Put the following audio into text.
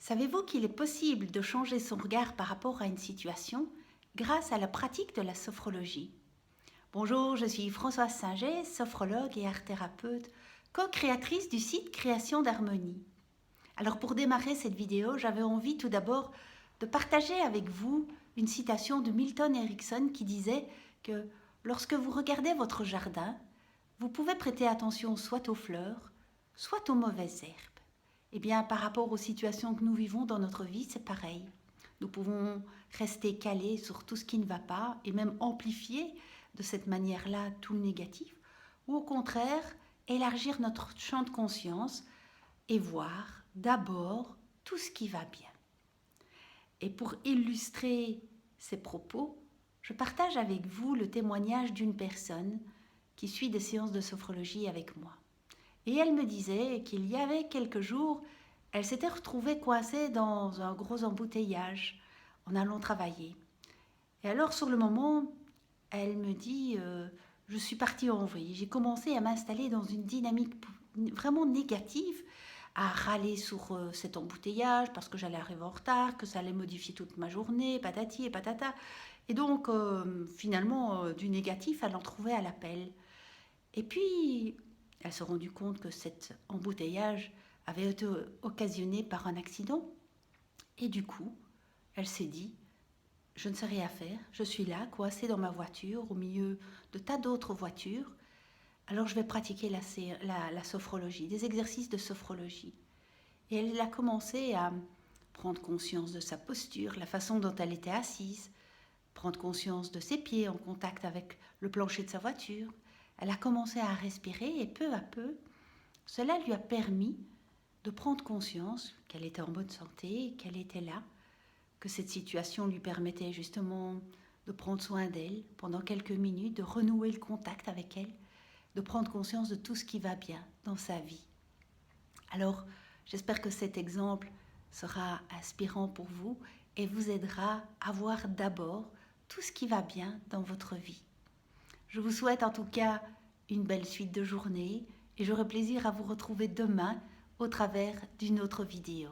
Savez-vous qu'il est possible de changer son regard par rapport à une situation grâce à la pratique de la sophrologie? Bonjour, je suis Françoise Singer, sophrologue et art-thérapeute, co-créatrice du site Création d'Harmonie. Alors pour démarrer cette vidéo, j'avais envie tout d'abord de partager avec vous une citation de Milton Erickson qui disait que lorsque vous regardez votre jardin, vous pouvez prêter attention soit aux fleurs, soit aux mauvaises herbes. Eh bien, par rapport aux situations que nous vivons dans notre vie, c'est pareil. Nous pouvons rester calés sur tout ce qui ne va pas et même amplifier de cette manière-là tout le négatif, ou au contraire, élargir notre champ de conscience et voir d'abord tout ce qui va bien. Et pour illustrer ces propos, je partage avec vous le témoignage d'une personne qui suit des séances de sophrologie avec moi. Et elle me disait qu'il y avait quelques jours, elle s'était retrouvée coincée dans un gros embouteillage en allant travailler. Et alors sur le moment, elle me dit je suis partie en vrille. J'ai commencé à m'installer dans une dynamique vraiment négative, à râler sur cet embouteillage parce que j'allais arriver en retard, que ça allait modifier toute ma journée, patati et patata. Et donc finalement, du négatif, elle en trouvait à l'appel. Et puis, elle s'est rendue compte que cet embouteillage avait été occasionné par un accident. Et du coup, elle s'est dit, je ne sais rien faire, je suis là, coincée dans ma voiture, au milieu de tas d'autres voitures. Alors je vais pratiquer la sophrologie, des exercices de sophrologie. Et elle a commencé à prendre conscience de sa posture, la façon dont elle était assise, prendre conscience de ses pieds en contact avec le plancher de sa voiture. Elle a commencé à respirer et peu à peu, cela lui a permis de prendre conscience qu'elle était en bonne santé, qu'elle était là, que cette situation lui permettait justement de prendre soin d'elle pendant quelques minutes, de renouer le contact avec elle, de prendre conscience de tout ce qui va bien dans sa vie. Alors, j'espère que cet exemple sera inspirant pour vous et vous aidera à voir d'abord tout ce qui va bien dans votre vie. Je vous souhaite en tout cas une belle suite de journée et j'aurai plaisir à vous retrouver demain au travers d'une autre vidéo.